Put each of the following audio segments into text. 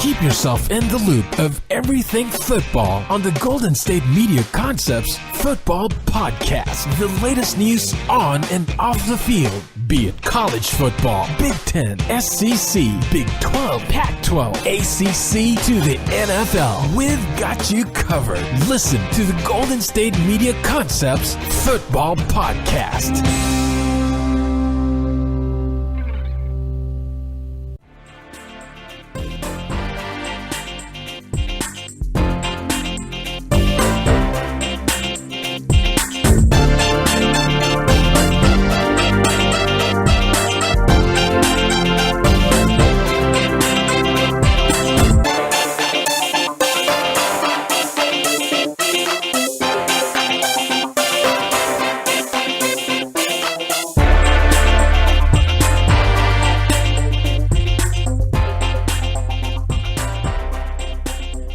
Keep yourself in the loop of everything football on the Golden State Media Concepts Football Podcast. The latest news on and off the field, be it college football, Big Ten, SEC, Big 12, Pac-12, ACC to the NFL. We've got you covered. Listen to the Golden State Media Concepts Football Podcast.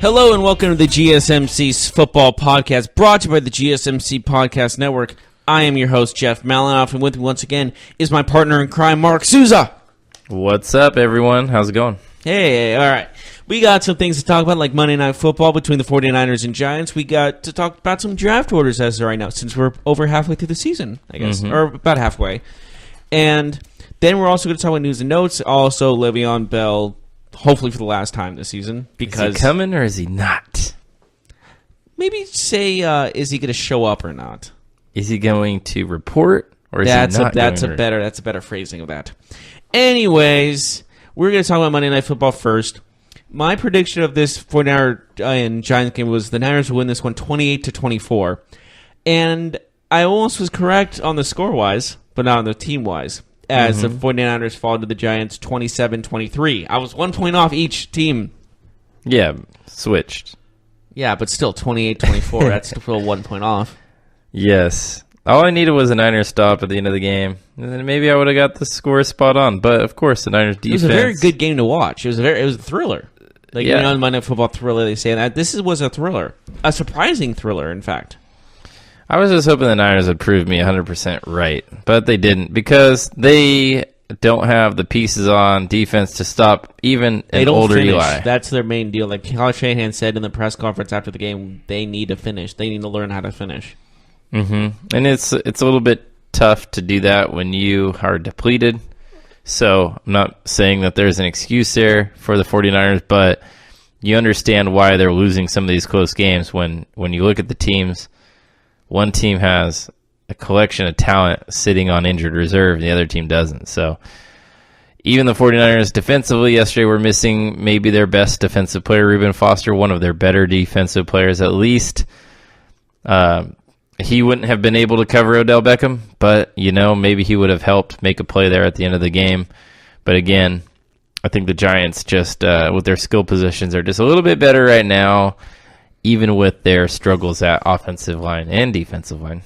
Hello and welcome to the GSMC's Football Podcast, brought to you by the GSMC Podcast Network. I am your host, Jeff Malinoff, and with me once again is my partner in crime, Mark Souza. What's up, everyone? How's it going? Hey, all right. We got some things to talk about, like Monday Night Football between the 49ers and Giants. We got to talk about some draft orders as of right now, since we're over halfway through the season, I guess, or about halfway. And then we're also going to talk about news and notes. Also, Le'Veon Bell, hopefully for the last time this season. Because is he coming or is he not? Maybe say, is he going to show up or not? Is he going to report or is he not that's a better phrasing of that. Anyways, we're going to talk about Monday Night Football first. My prediction of this 49er and Giants game was the Niners will win this one 28-24. And I almost was correct on the score-wise, but not on the team-wise, as the 49ers fall to the Giants 27-23. I was 1 point off each team. Yeah, switched. Yeah, but still 28-24. That's still 1 point off. Yes. All I needed was a Niners stop at the end of the game. And then maybe I would have got the score spot on. But, of course, the Niners defense... It was a very good game to watch. It was a thriller. Like, you know, in Monday Night Football thriller, they say that. This was a thriller. A surprising thriller, in fact. I was just hoping the Niners would prove me 100% right, but they didn't because they don't have the pieces on defense to stop even an older Eli. That's their main deal. Like Kyle Shanahan said in the press conference after the game, they need to finish. They need to learn how to finish. And it's a little bit tough to do that when you are depleted. So I'm not saying that there's an excuse there for the 49ers, but you understand why they're losing some of these close games when you look at the teams. One team has a collection of talent sitting on injured reserve, and the other team doesn't. So even the 49ers defensively yesterday were missing maybe their best defensive player, Reuben Foster, one of their better defensive players at least. He wouldn't have been able to cover Odell Beckham, but, you know, maybe he would have helped make a play there at the end of the game. But again, I think the Giants just, with their skill positions, are just a little bit better right now, even with their struggles at offensive line and defensive line.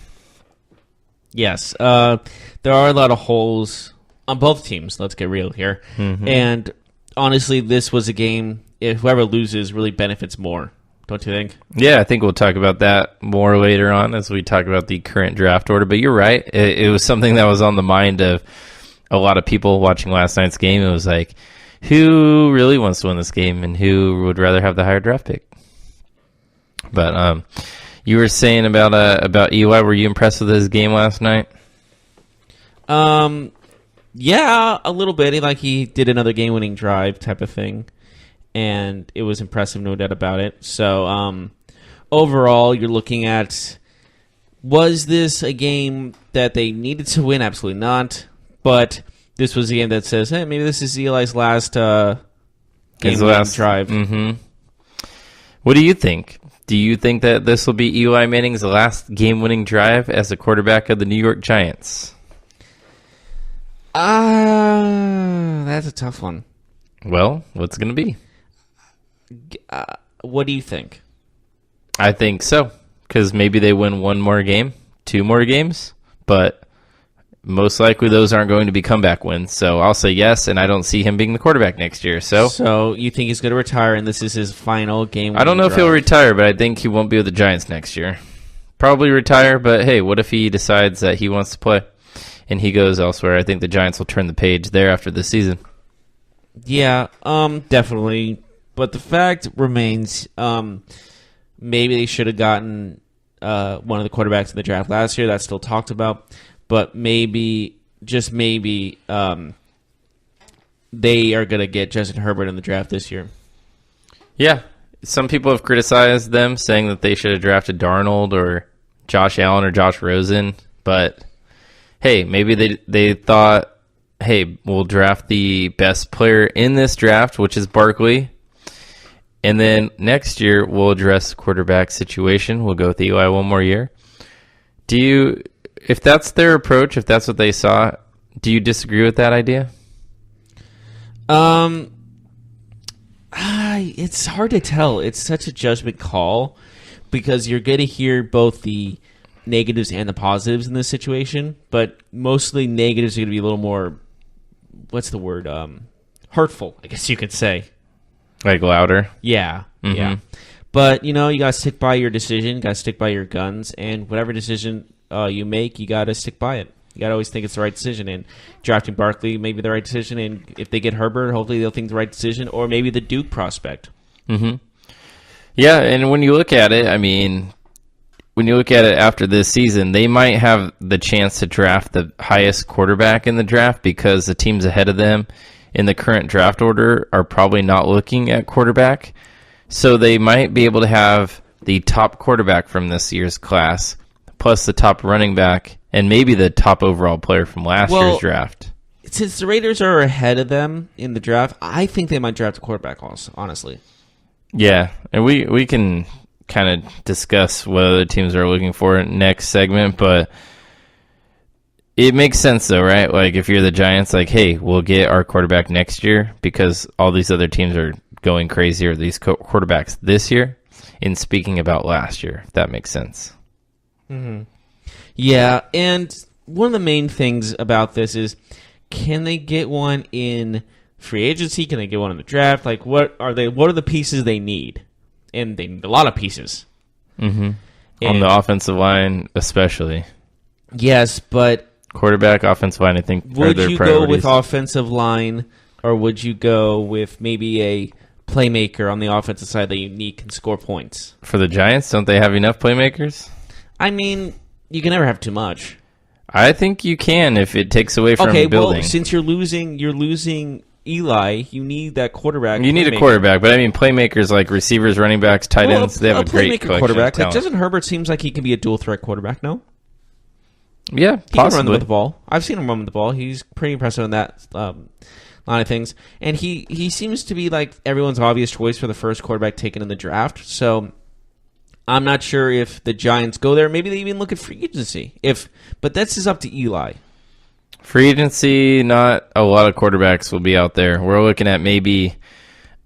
Yes. There are a lot of holes on both teams. Let's get real here. And honestly, this was a game, if whoever loses really benefits more. Don't you think? Yeah, I think we'll talk about that more later on as we talk about the current draft order. But you're right. It was something that was on the mind of a lot of people watching last night's game. It was like, who really wants to win this game and who would rather have the higher draft pick? But you were saying about Eli. Were you impressed with his game last night? Yeah, a little bit. He did another game-winning drive type of thing, and it was impressive, no doubt about it. So overall, you're looking at, was this a game that they needed to win? Absolutely not. But this was a game that says, hey, maybe this is Eli's last game-winning drive. What do you think? Do you think that this will be Eli Manning's last game-winning drive as a quarterback of the New York Giants? That's a tough one. Well, what's it going to be? What do you think? I think so, because maybe they win one more game, 2 more games, but most likely those aren't going to be comeback wins. So I'll say yes, and I don't see him being the quarterback next year. So you think he's going to retire, and this is his final game? I don't know if he'll retire, but I think he won't be with the Giants next year. Probably retire, but hey, what if he decides that he wants to play and he goes elsewhere? I think the Giants will turn the page there after this season. Yeah, definitely. But the fact remains, maybe they should have gotten one of the quarterbacks in the draft last year. That's still talked about. But maybe, just maybe, they are going to get Justin Herbert in the draft this year. Yeah. Some people have criticized them, saying that they should have drafted Darnold or Josh Allen or Josh Rosen. But, hey, maybe they thought, hey, we'll draft the best player in this draft, which is Barkley. And then next year, we'll address the quarterback situation. We'll go with Eli one more year. If that's their approach, if that's what they saw, do you disagree with that idea? It's hard to tell. It's such a judgment call because you're going to hear both the negatives and the positives in this situation, but mostly negatives are going to be a little more, what's the word? Hurtful, I guess you could say. Like louder? Yeah, Mm-hmm. yeah. But, you got to stick by your decision, got to stick by your guns, and whatever decision you make, you got to stick by it. You got to always think it's the right decision, and drafting Barkley may be the right decision, and if they get Herbert, hopefully they'll think the right decision, or maybe the Duke prospect. Mm-hmm. Yeah, and when you look at it, I mean, when you look at it after this season, they might have the chance to draft the highest quarterback in the draft because the teams ahead of them in the current draft order are probably not looking at quarterback. So they might be able to have the top quarterback from this year's class, plus the top running back, and maybe the top overall player from last year's draft. Since the Raiders are ahead of them in the draft, I think they might draft a quarterback also, honestly. Yeah, and we can kind of discuss what other teams are looking for next segment, but it makes sense though, right? Like if you're the Giants, like, hey, we'll get our quarterback next year because all these other teams are going crazy or these quarterbacks this year. In speaking about last year, if that makes sense. Mm-hmm. Yeah, and one of the main things about this is, can they get one in free agency? Can they get one in the draft? Like, what are the pieces they need? And they need a lot of pieces. Mm-hmm. On the offensive line, especially. Yes, but quarterback, offensive line, I think, would are their you priorities. go with offensive line, or would you go with maybe a playmaker on the offensive side that you need can score points? For the Giants, don't they have enough playmakers? I mean, you can never have too much. I think you can if it takes away from building. Well, since you're losing Eli, you need that quarterback. You need a quarterback, but I mean playmakers like receivers, running backs, tight ends. They have a great collection quarterback. Of talent. Like Justin Herbert seems like he can be a dual threat quarterback. No, yeah, he can possibly. run with the ball. I've seen him run with the ball. He's pretty impressive in that line of things, and he seems to be like everyone's obvious choice for the first quarterback taken in the draft. So I'm not sure if the Giants go there. Maybe they even look at free agency. But that's just up to Eli. Free agency, not a lot of quarterbacks will be out there. We're looking at maybe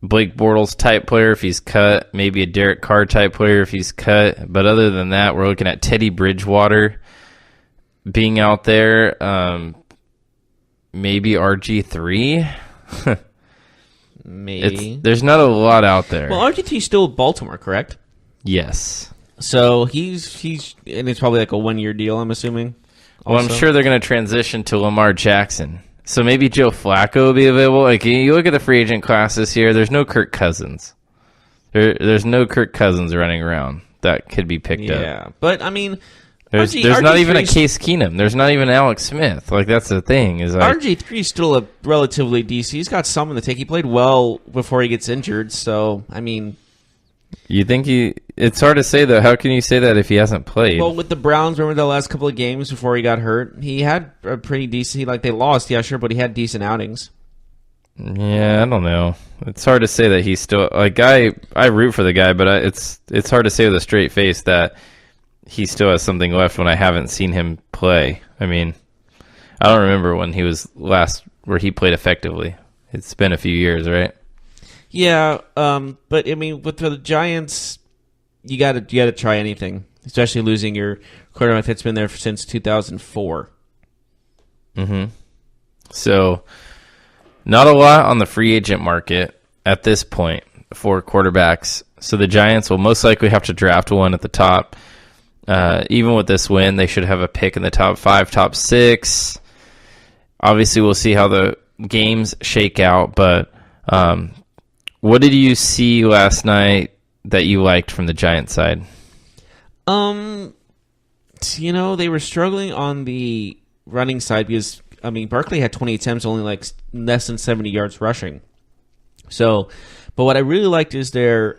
Blake Bortles type player if he's cut, maybe a Derek Carr type player if he's cut. But other than that, we're looking at Teddy Bridgewater being out there. Maybe RG3. Maybe. There's not a lot out there. Well, RG3's still with Baltimore, correct? Yes. So he's and it's probably like a 1-year deal, I'm assuming. Well, I'm sure they're going to transition to Lamar Jackson. So maybe Joe Flacco will be available. Like you look at the free agent class this year, there's no Kirk Cousins. There's no Kirk Cousins running around that could be picked up. Yeah, but I mean, there's not even a Case Keenum. There's not even Alex Smith. Like that's the thing is like RG3 is still a relatively decent. He's got some in the tank. He played well before he gets injured. So I mean, you think it's hard to say though. How can you say that if he hasn't played? Well, with the Browns, remember the last couple of games before he got hurt, he had a pretty decent. They lost, yeah, sure, but he had decent outings. Yeah, I don't know. It's hard to say that he's still like I root for the guy, but it's hard to say with a straight face that he still has something left when I haven't seen him play. I mean, I don't remember when he was last where he played effectively. It's been a few years, right? Yeah, but I mean, with the Giants, you got to try anything, especially losing your quarterback that's been there since 2004. Mm-hmm. So, not a lot on the free agent market at this point for quarterbacks. So the Giants will most likely have to draft one at the top. Even with this win, they should have a pick in the top 5, top 6. Obviously, we'll see how the games shake out, but What did you see last night that you liked from the Giants side? They were struggling on the running side because, Barkley had 20 attempts, only like less than 70 yards rushing. So, but what I really liked is their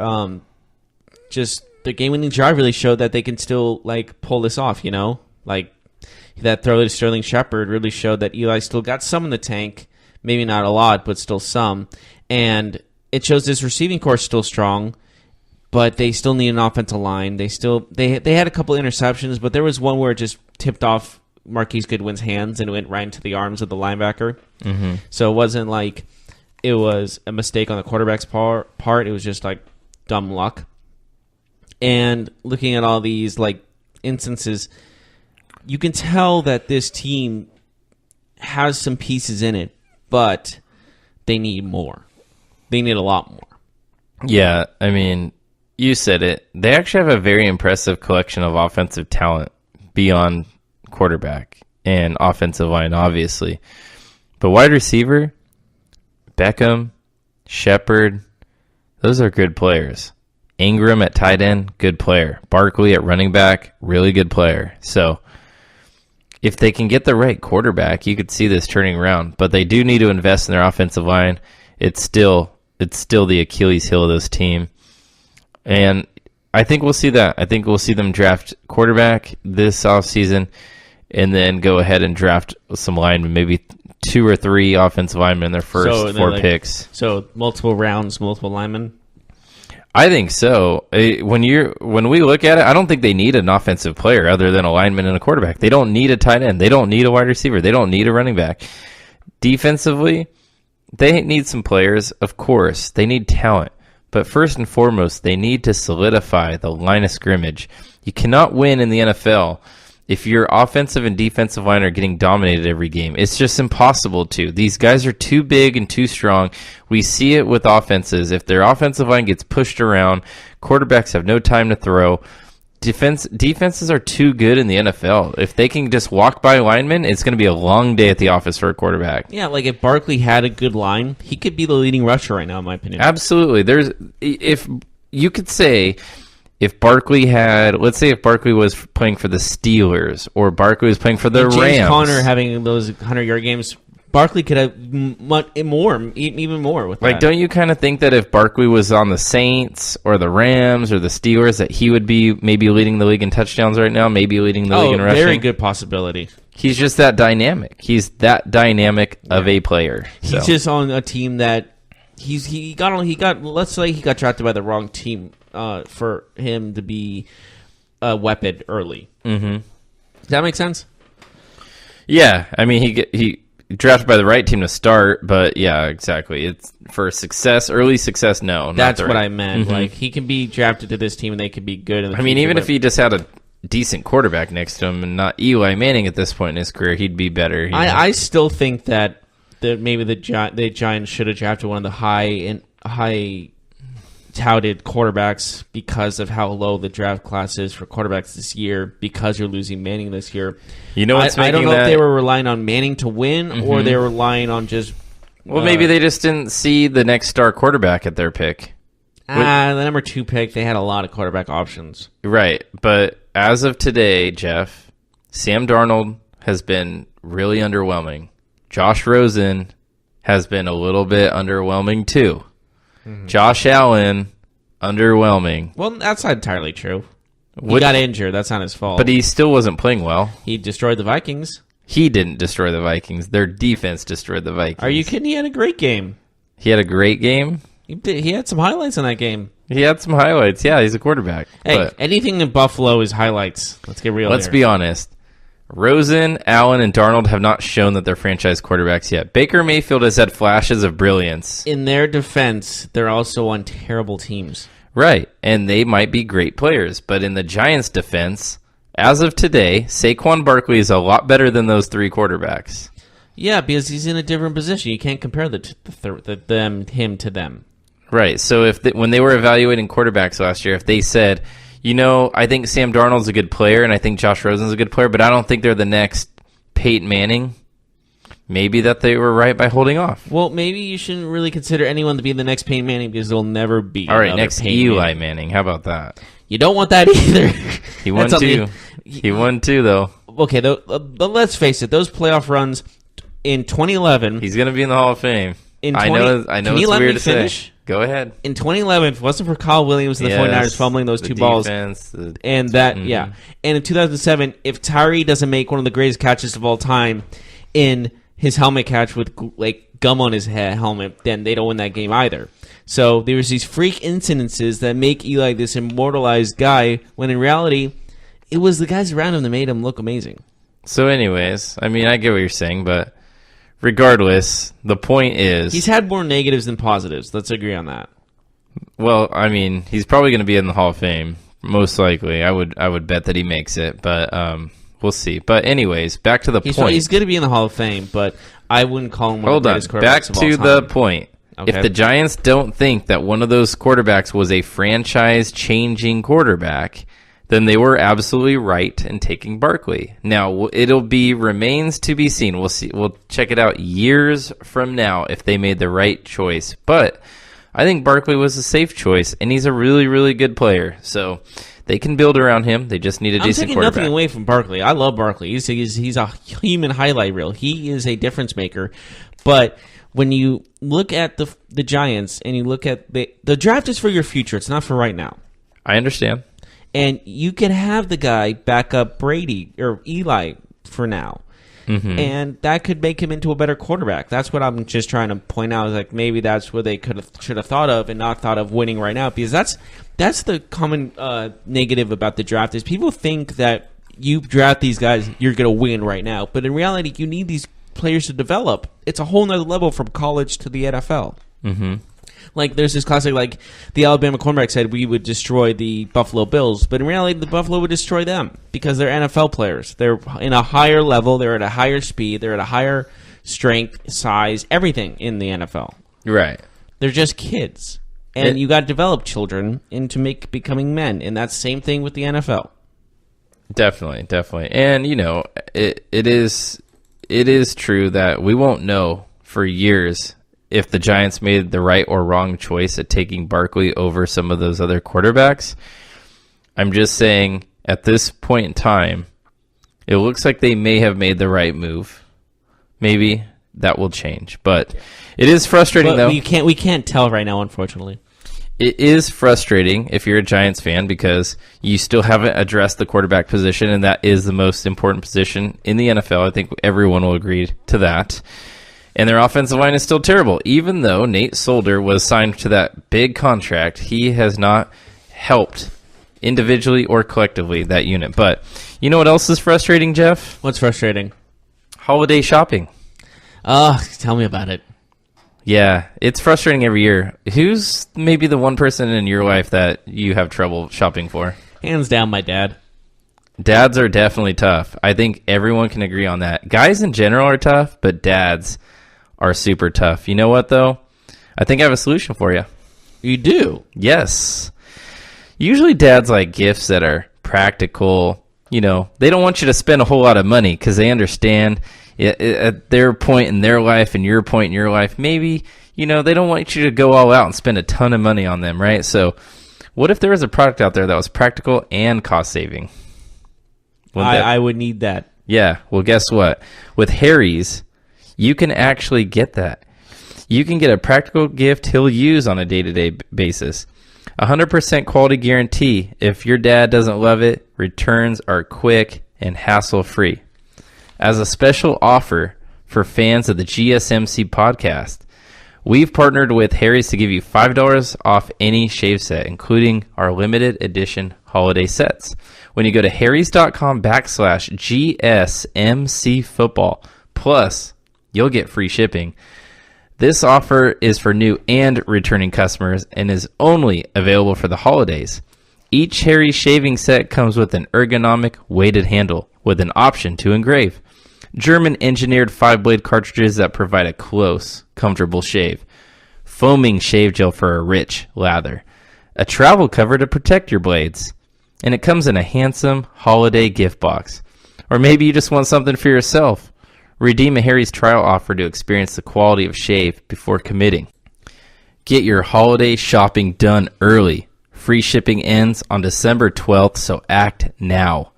just the game-winning drive really showed that they can still like pull this off. Like that throw to Sterling Shepard really showed that Eli still got some in the tank, maybe not a lot, but still some. And it shows this receiving core is still strong, but they still need an offensive line. They had a couple interceptions, but there was one where it just tipped off Marquise Goodwin's hands and went right into the arms of the linebacker. Mm-hmm. So it wasn't like it was a mistake on the quarterback's part. It was just like dumb luck. And looking at all these like instances, you can tell that this team has some pieces in it, but they need more. They need a lot more. Yeah, you said it. They actually have a very impressive collection of offensive talent beyond quarterback and offensive line, obviously. But wide receiver, Beckham, Shepard, those are good players. Ingram at tight end, good player. Barkley at running back, really good player. So if they can get the right quarterback, you could see this turning around. But they do need to invest in their offensive line. It's still the Achilles heel of this team. And I think we'll see that. I think we'll see them draft quarterback this offseason and then go ahead and draft some linemen, maybe 2 or 3 offensive linemen in their first 4 picks. So multiple rounds, multiple linemen? I think so. When we look at it, I don't think they need an offensive player other than a lineman and a quarterback. They don't need a tight end. They don't need a wide receiver. They don't need a running back. Defensively, they need some players, of course. They need talent. But first and foremost, they need to solidify the line of scrimmage. You cannot win in the NFL if your offensive and defensive line are getting dominated every game. It's just impossible to. These guys are too big and too strong. We see it with offenses. If their offensive line gets pushed around, quarterbacks have no time to throw. Defenses are too good in the NFL. If they can just walk by linemen, it's going to be a long day at the office for a quarterback. Yeah, like if Barkley had a good line, he could be the leading rusher right now, in my opinion. Absolutely. If you could say, if Barkley was playing for the Steelers or Barkley was playing for the Rams. James Conner having those 100-yard games, Barkley could have even more with that. Like, don't you kind of think that if Barkley was on the Saints or the Rams or the Steelers, that he would be maybe leading the league in touchdowns right now, maybe leading the league in rushing? Very good possibility. He's just that dynamic. He's that dynamic of a player. So. He's just on a team that let's say he got drafted by the wrong team for him to be a weapon early. Mm-hmm. Does that make sense? Yeah, he drafted by the right team to start, but yeah, exactly. It's for success, early success. No, that's what I meant. Mm-hmm. Like he can be drafted to this team and they could be good. In the future, even if he just had a decent quarterback next to him and not Eli Manning at this point in his career, he'd be better. I still think that maybe the Giants should have drafted one of the high touted quarterbacks because of how low the draft class is for quarterbacks this year, because you're losing Manning this year. You know what's I don't know if they were relying on Manning to win or they were relying on just... maybe they just didn't see the next star quarterback at their pick. The number 2 pick, they had a lot of quarterback options. Right, but as of today, Jeff, Sam Darnold has been really underwhelming. Josh Rosen has been a little bit underwhelming too. Mm-hmm. Josh Allen, underwhelming. Well, that's not entirely true. He got injured. That's not his fault. But he still wasn't playing well. He destroyed the Vikings. He didn't destroy the Vikings. Their defense destroyed the Vikings. Are you kidding? He had a great game. He had a great game? He had some highlights in that game. He had some highlights. Yeah, he's a quarterback. Hey, anything in Buffalo is highlights. Let's get real. Let's be honest. Rosen, Allen, and Darnold have not shown that they're franchise quarterbacks yet. Baker Mayfield has had flashes of brilliance. In their defense, they're also on terrible teams. Right, and they might be great players. But in the Giants' defense, as of today, Saquon Barkley is a lot better than those 3 quarterbacks. Yeah, because he's in a different position. You can't compare him to them. Right, so when they were evaluating quarterbacks last year, if they said... I think Sam Darnold's a good player, and I think Josh Rosen's a good player, but I don't think they're the next Peyton Manning. maybe that they were right by holding off. Well, maybe you shouldn't really consider anyone to be the next Peyton Manning because there'll never be. All right, next Peyton Eli Manning. How about that? You don't want that either. He won two. He won two, though. Okay, but let's face it. Those playoff runs in 2011. He's going to be in the Hall of Fame. I know. Can it's weird to finish? Say. Go ahead. In 2011, if it wasn't for Kyle Williams and the 49ers fumbling those two balls, and in 2007, if Tyree doesn't make one of the greatest catches of all time in his helmet catch with like gum on his helmet, then they don't win that game either. So there was these freak incidences that make Eli this immortalized guy, when in reality, it was the guys around him that made him look amazing. So anyways, I mean, I get what you're saying, but regardless, the point is... he's had more negatives than positives. Let's agree on that. Well, I mean, he's probably going to be in the Hall of Fame, most likely. I would bet that he makes it, but we'll see. But anyways, back to the point. He's going to be in the Hall of Fame, but I wouldn't call him one of the greatest quarterbacks of all time. Back to the point. Okay. If the Giants don't think that one of those quarterbacks was a franchise-changing quarterback, then they were absolutely right in taking Barkley. Now, remains to be seen. We'll see. We'll check it out years from now if they made the right choice. But I think Barkley was a safe choice, and he's a really, really good player. So they can build around him. They just need a decent quarterback. I'm taking nothing away from Barkley. I love Barkley. He's a human highlight reel. He is a difference maker. But when you look at the Giants and you look at the draft is for your future. It's not for right now. I understand. And you can have the guy back up Brady or Eli for now. Mm-hmm. And that could make him into a better quarterback. That's what I'm just trying to point out. Is like maybe that's what they should have thought of and not thought of winning right now. Because that's the common negative about the draft is people think that you draft these guys, you're going to win right now. But in reality, you need these players to develop. It's a whole nother level from college to the NFL. Mm-hmm. Like, there's this classic, like, the Alabama cornerback said we would destroy the Buffalo Bills, but in reality, the Buffalo would destroy them because they're NFL players. They're in a higher level, they're at a higher speed, they're at a higher strength, size, everything in the NFL. Right. They're just kids. And you got to develop children into becoming men, and that's the same thing with the NFL. Definitely. And, you know, it is true that we won't know for years if the Giants made the right or wrong choice at taking Barkley over some of those other quarterbacks. I'm just saying, at this point in time, it looks like they may have made the right move. Maybe that will change, but it is frustrating, though. We can't tell right now, unfortunately. It is frustrating if you're a Giants fan because you still haven't addressed the quarterback position, and that is the most important position in the NFL. I think everyone will agree to that. And their offensive line is still terrible. Even though Nate Solder was signed to that big contract, he has not helped individually or collectively that unit. But you know what else is frustrating, Jeff? What's frustrating? Holiday shopping. Tell me about it. Yeah, it's frustrating every year. Who's maybe the one person in your life that you have trouble shopping for? Hands down, my dad. Dads are definitely tough. I think everyone can agree on that. Guys in general are tough, but dads are super tough. You know what, though? I think I have a solution for you. You do? Yes. Usually dads like gifts that are practical. You know, they don't want you to spend a whole lot of money because they understand at their point in their life and your point in your life, maybe, you know, they don't want you to go all out and spend a ton of money on them, right? So what if there was a product out there that was practical and cost-saving? I would need that. Yeah. Well, guess what? With Harry's, you can actually get that. You can get a practical gift he'll use on a day-to-day basis. 100% quality guarantee. If your dad doesn't love it, returns are quick and hassle-free. As a special offer for fans of the GSMC podcast, we've partnered with Harry's to give you $5 off any shave set, including our limited edition holiday sets. When you go to harrys.com/GSMC football, plus you'll get free shipping. This offer is for new and returning customers and is only available for the holidays. Each Harry's shaving set comes with an ergonomic weighted handle with an option to engrave. German-engineered 5-blade cartridges that provide a close, comfortable shave. Foaming shave gel for a rich lather. A travel cover to protect your blades. And it comes in a handsome holiday gift box. Or maybe you just want something for yourself. Redeem a Harry's trial offer to experience the quality of shave before committing. Get your holiday shopping done early. Free shipping ends on December 12th, so act now.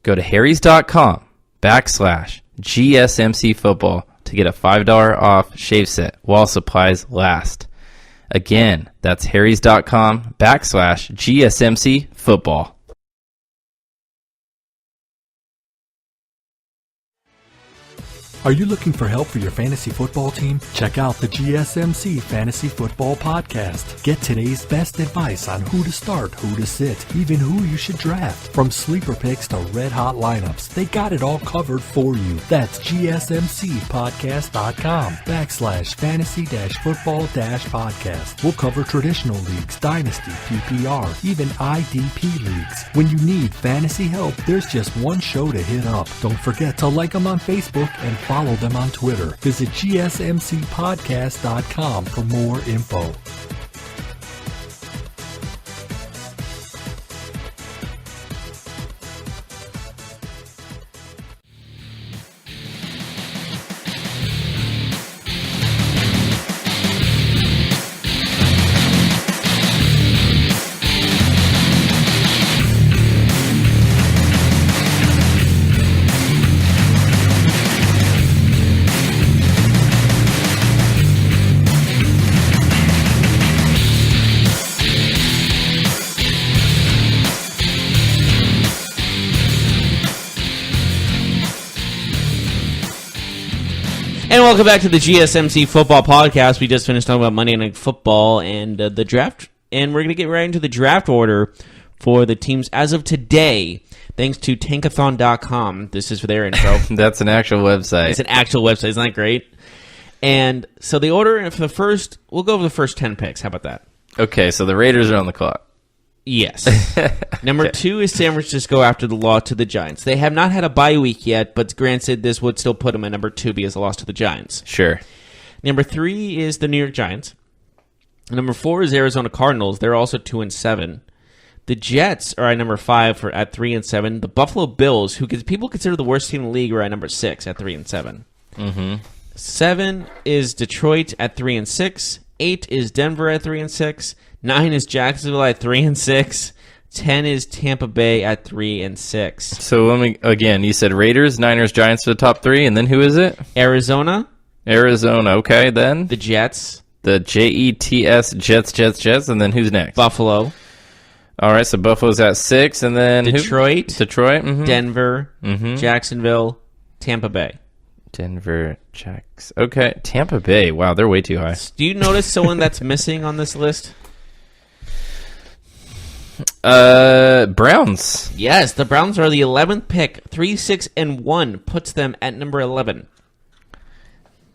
Go to harrys.com/GSMC football to get a $5 off shave set while supplies last. Again, that's harrys.com/GSMC football. Are you looking for help for your fantasy football team? Check out the GSMC Fantasy Football Podcast. Get today's best advice on who to start, who to sit, even who you should draft. From sleeper picks to red-hot lineups, they got it all covered for you. That's gsmcpodcast.com/fantasy-football-podcast. We'll cover traditional leagues, dynasty, PPR, even IDP leagues. When you need fantasy help, there's just one show to hit up. Don't forget to like them on Facebook and follow them on Twitter. Visit gsmcpodcast.com for more info. And welcome back to the GSMC Football Podcast. We just finished talking about Monday Night Football and the draft, and we're going to get right into the draft order for the teams as of today, thanks to tankathon.com. This is for their info. That's an actual website. It's an actual website. Isn't that great? And so the order for the first, we'll go over the first 10 picks. How about that? Okay, so the Raiders are on the clock. Yes. Number 2 is San Francisco after the loss to the Giants. They have not had a bye week yet, but granted, this would still put them at number 2 because of the loss to the Giants. Sure. Number 3 is the New York Giants. Number 4 is Arizona Cardinals. They're also 2-7. The Jets are at number 5 at 3-7. The Buffalo Bills, who people consider the worst team in the league, are at number 6 at 3-7. Mm-hmm. 7 is Detroit at 3-6. 8 is Denver at 3-6. 9 is Jacksonville at 3-6. 10 is Tampa Bay at 3-6. So let me again. You said Raiders, Niners, Giants for the top 3, and then who is it? Arizona. Okay, then The Jets. the Jets, Jets, and then who's next? Buffalo. All right, so Buffalo's at 6, and then Detroit. Mm-hmm. Denver. Mm-hmm. Jacksonville. Tampa Bay. Denver, Jacks. Okay, Tampa Bay. Wow, they're way too high. Do you notice someone that's missing on this list? Browns. Yes, the Browns are the 11th pick. 3-6-1 puts them at number 11.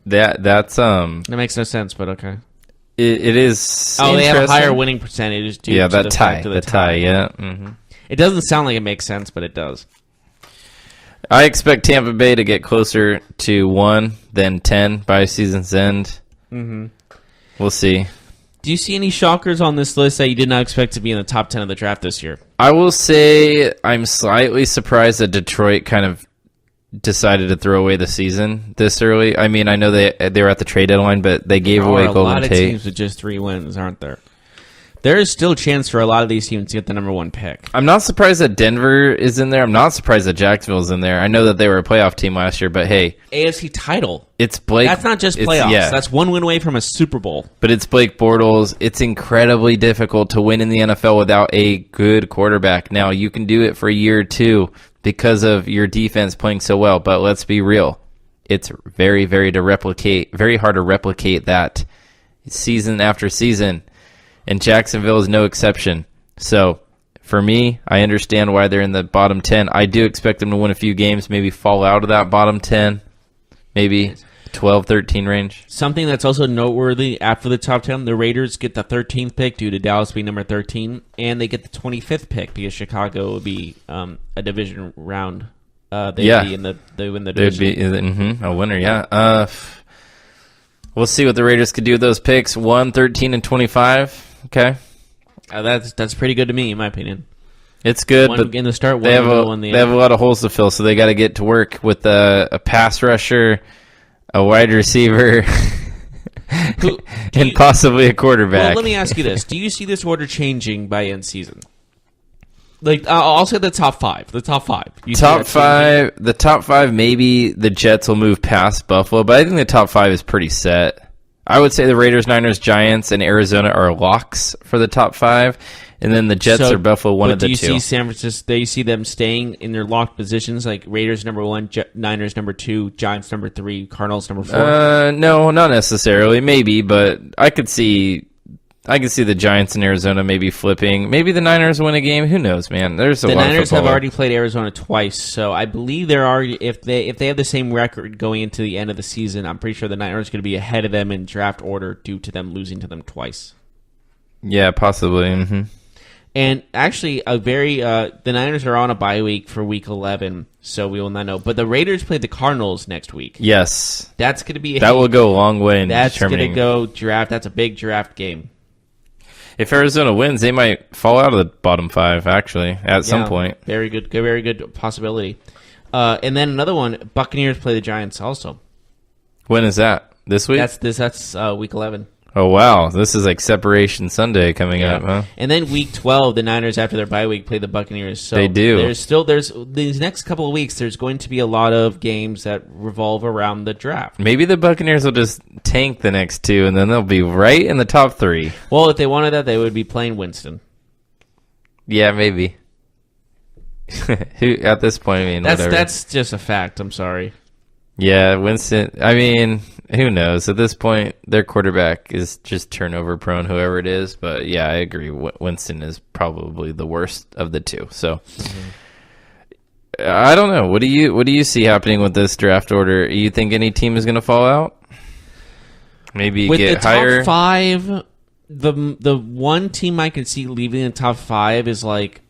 That's That makes no sense, but okay. It is. Oh, they have a higher interesting. winning percentage due Yeah, to that the tie. fact of The tie. Yeah. Mm-hmm. It doesn't sound like it makes sense, but it does. I expect Tampa Bay to get closer to 1 than 10 by season's end. Mm-hmm. We'll see. Do you see any shockers on this list that you did not expect to be in the top 10 of the draft this year? I will say I'm slightly surprised that Detroit kind of decided to throw away the season this early. I mean, I know they were at the trade deadline, but they gave away Golden Tate. A lot of teams with just 3 wins, aren't there? There is still a chance for a lot of these teams to get the number 1 pick. I'm not surprised that Denver is in there. I'm not surprised that Jacksonville is in there. I know that they were a playoff team last year, but hey. AFC title. It's Blake. That's not just playoffs. Yeah. That's 1 win away from a Super Bowl. But it's Blake Bortles. It's incredibly difficult to win in the NFL without a good quarterback. Now, you can do it for a year or two because of your defense playing so well, but let's be real. It's very, very hard to replicate that season after season. And Jacksonville is no exception. So, for me, I understand why they're in the bottom 10. I do expect them to win a few games, maybe fall out of that bottom 10, maybe 12, 13 range. Something that's also noteworthy after the top 10, the Raiders get the 13th pick due to Dallas being number 13, and they get the 25th pick because Chicago would be a division round. They win the division. They'd be a winner, yeah. We'll see what the Raiders could do with those picks. 1, 13, and 25. Okay. That's pretty good to me, in my opinion. It's good, One but in the start, they have one the they have a lot of holes to fill, so they got to get to work with a pass rusher, a wide receiver, and possibly a quarterback. Well, let me ask you this: do you see this order changing by end season? Like, I'll say the top five. The top five. The top five. Maybe the Jets will move past Buffalo, but I think the top five is pretty set. I would say the Raiders, Niners, Giants, and Arizona are locks for the top five, and then the Jets or Buffalo, one of the two. Do you see San Francisco? Do you see them staying in their locked positions, like Raiders number 1, Niners number 2, Giants number 3, Cardinals number 4? No, not necessarily. Maybe, but I could see the Giants in Arizona maybe flipping. Maybe the Niners win a game. Who knows, man? There's a lot of football. The Niners have already played Arizona twice, so I believe they're already if they have the same record going into the end of the season, I'm pretty sure the Niners are going to be ahead of them in draft order due to them losing to them twice. Yeah, possibly. Mm-hmm. And actually, the Niners are on a bye week for Week 11, so we will not know. But the Raiders play the Cardinals next week. Yes, that's going to be that will go a long way in that's determining. That's going to go draft. That's a big draft game. If Arizona wins, they might fall out of the bottom five, actually, at some point. Very good possibility. And then another one, Buccaneers play the Giants also. When is that? This week? That's Week 11. Oh, wow. This is like Separation Sunday coming up, huh? And then Week 12, the Niners, after their bye week, play the Buccaneers. So they do. There's these next couple of weeks, there's going to be a lot of games that revolve around the draft. Maybe the Buccaneers will just tank the next two, and then they'll be right in the top three. Well, if they wanted that, they would be playing Winston. Yeah, maybe. Who at this point, I mean, whatever. That's just a fact. I'm sorry. Yeah, Winston. I mean, who knows? At this point, their quarterback is just turnover prone, whoever it is. But yeah, I agree. Winston is probably the worst of the two. So I don't know. What do you see happening with this draft order? You think any team is going to fall out? Maybe with get the higher. Top five. The one team I can see leaving the top five is like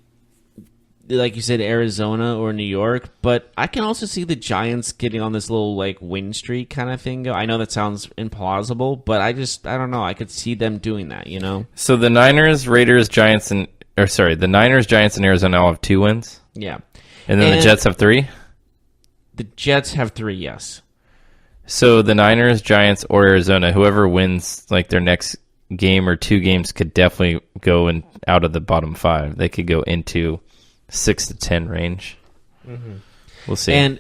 you said, Arizona or New York, but I can also see the Giants getting on this little like win streak kind of thing. I know that sounds implausible, but I don't know. I could see them doing that, you know? So the Niners, Raiders, Giants, the Niners, Giants, and Arizona all have 2 wins? Yeah. And then the Jets have 3? The Jets have 3, yes. So the Niners, Giants, or Arizona, whoever wins like their next game or 2 games could definitely go out of the bottom 5. They could go into 6 to 10 range. Mm-hmm. We'll see. And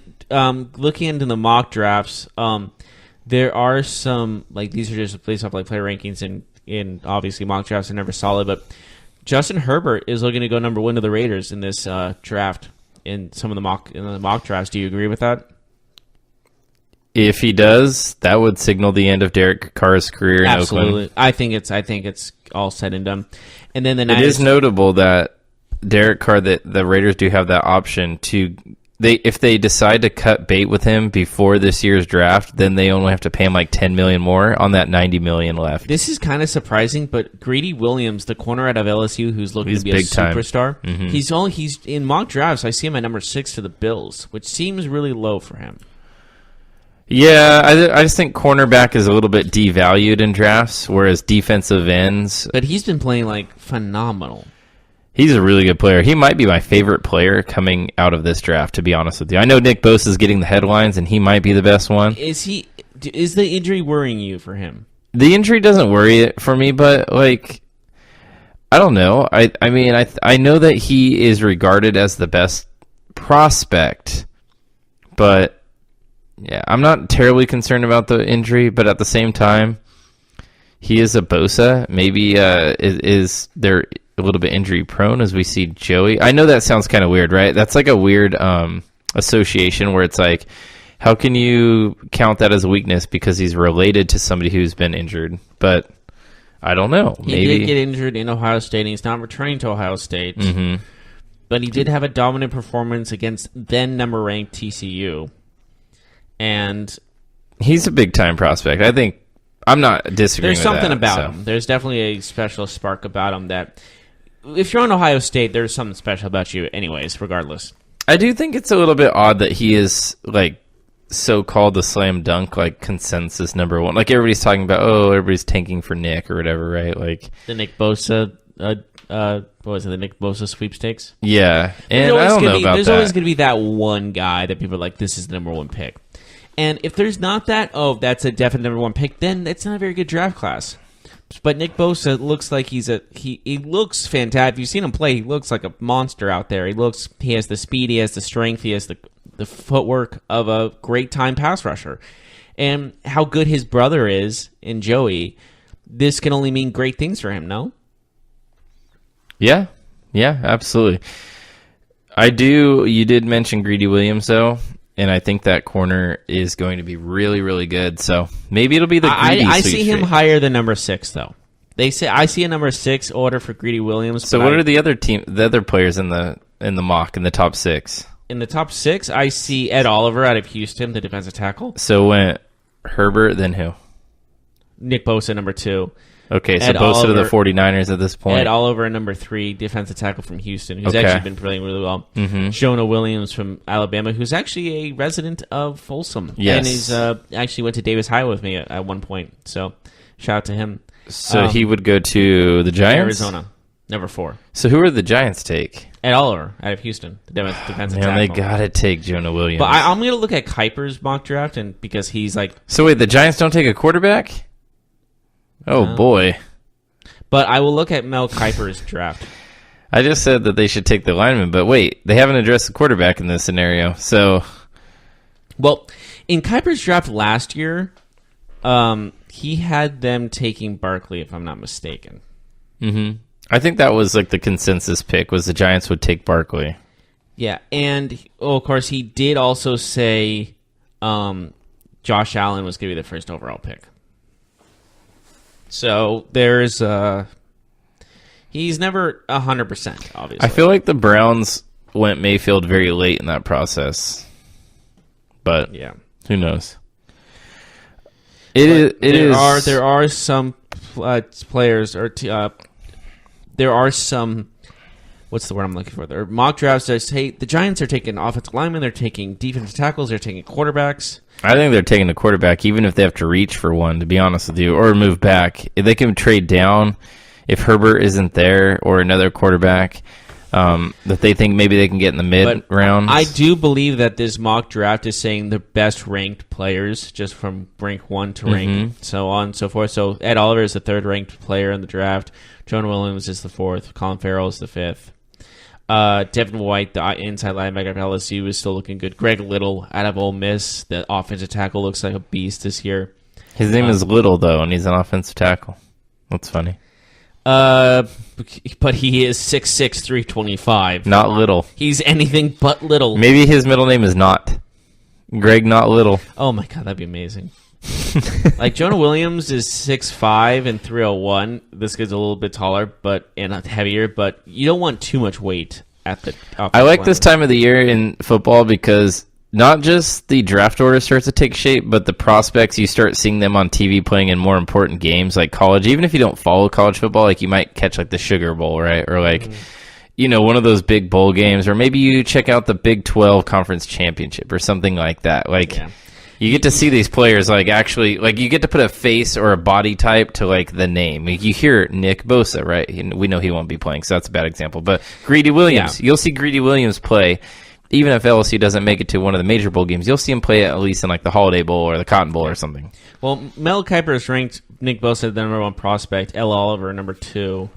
looking into the mock drafts, there are some like these are just based off like player rankings and obviously mock drafts are never solid, but Justin Herbert is looking to go number 1 to the Raiders in this draft in some of the mock drafts. Do you agree with that? If he does, that would signal the end of Derek Carr's career in Absolutely. Oakland. I think it's all said and done. And then the Niners, it is notable that Derek Carr, that the Raiders do have that option to if they decide to cut bait with him before this year's draft, then they only have to pay him like $10 million more on that $90 million left. This is kind of surprising, but Greedy Williams, the corner out of LSU, who's looking to be a superstar, he's in mock drafts. I see him at number 6 to the Bills, which seems really low for him. Yeah, I just think cornerback is a little bit devalued in drafts, whereas defensive ends. But he's been playing like phenomenal. He's a really good player. He might be my favorite player coming out of this draft, to be honest with you. I know Nick Bosa is getting the headlines, and he might be the best one. Is the injury worrying you for him? The injury doesn't worry it for me, but like, I don't know. I mean, I know that he is regarded as the best prospect, but yeah, I'm not terribly concerned about the injury. But at the same time, he is a Bosa. Maybe is there a little bit injury prone as we see Joey. I know that sounds kind of weird, right? That's like a weird association where it's like, how can you count that as a weakness because he's related to somebody who's been injured? But I don't know. He did get injured in Ohio State, and he's not returning to Ohio State. Mm-hmm. But he did have a dominant performance against then number-ranked TCU. And he's a big-time prospect. I think I'm not disagreeing with that. There's something about him. There's definitely a special spark about him that if you're on Ohio State, there's something special about you anyways, regardless. I do think it's a little bit odd that he is like so-called the slam dunk like consensus number 1. Like everybody's talking about, everybody's tanking for Nick or whatever, right? Like the Nick Bosa what was it, the Nick Bosa sweepstakes? Yeah, and I don't know about that. There's always going to be that one guy that people are like, this is the number one pick. And if there's not that, that's a definite number one pick, then it's not a very good draft class. But Nick Bosa looks like he looks fantastic. If you've seen him play, he looks like a monster out there. He has the speed, he has the strength, he has the footwork of a great time pass rusher. And how good his brother is in Joey, this can only mean great things for him, no? Yeah, absolutely. You did mention Greedy Williams, though, and I think that corner is going to be really, really good. So maybe it'll be the Greedy I see him higher than number 6, though. They say I see a number 6 order for Greedy Williams. So what are the other players in the mock in the top 6? In the top 6, I see Ed Oliver out of Houston, the defensive tackle. So went Herbert, then who? Nick Bosa, number 2. Okay, so Bosa to the 49ers at this point. Ed Oliver, number 3, defensive tackle from Houston, who's actually been playing really well. Mm-hmm. Jonah Williams from Alabama, who's actually a resident of Folsom. Yes. And he's actually went to Davis High with me at one point. So shout out to him. So he would go to the Giants? Arizona, number 4. So who are the Giants take? Ed Oliver out of Houston, the defensive tackle. They got to take Jonah Williams. But I'm going to look at Kuiper's mock draft, and because he's like... So wait, the Giants don't take a quarterback? Oh, boy. But I will look at Mel Kiper's draft. I just said that they should take the lineman, but wait, they haven't addressed the quarterback in this scenario. So, well, in Kiper's draft last year, he had them taking Barkley, if I'm not mistaken. Mm-hmm. I think that was like the consensus pick, was the Giants would take Barkley. Yeah, and of course, he did also say Josh Allen was going to be the first overall pick. So there's he's never 100%, obviously. I feel like the Browns went Mayfield very late in that process, but yeah, who knows? There are some players, or there are some. What's the word I'm looking for? There are mock drafts that say the Giants are taking offensive linemen, they're taking defensive tackles, they're taking quarterbacks. I think they're taking a quarterback, even if they have to reach for one, to be honest with you, or move back. If they can trade down, if Herbert isn't there, or another quarterback that they think maybe they can get in the mid-rounds. I do believe that this mock draft is saying the best-ranked players, just from rank 1 to rank so on and so forth. So Ed Oliver is the 3rd-ranked player in the draft. Jonah Williams is the 4th. Colin Farrell is the 5th. Devin White, the inside linebacker of LSU, is still looking good. Greg Little out of Ole Miss, the offensive tackle, looks like a beast this year. His name is Little, though, and he's an offensive tackle. That's funny. But he is 6'6", 325. Not Little. He's anything but little. Maybe his middle name is Not. Greg Not Little. Oh, my God, that'd be amazing. Like, Jonah Williams is 6'5" and 301. This guy's a little bit taller and heavier, but you don't want too much weight at the I like this time of the year in football because not just the draft order starts to take shape, but the prospects, you start seeing them on TV playing in more important games like college. Even if you don't follow college football, like you might catch like the Sugar Bowl, right? Or like, one of those big bowl games, or maybe you check out the Big 12 Conference Championship or something like that. Like, you get to see these players, like, actually, like, you get to put a face or a body type to, like, the name. Like, you hear Nick Bosa, right? We know he won't be playing, so that's a bad example. But Greedy Williams, you'll see Greedy Williams play, even if LSU doesn't make it to one of the major bowl games. You'll see him play at least in, like, the Holiday Bowl or the Cotton Bowl or something. Well, Mel Kiper has ranked Nick Bosa the number 1 prospect, Ed Oliver number 2.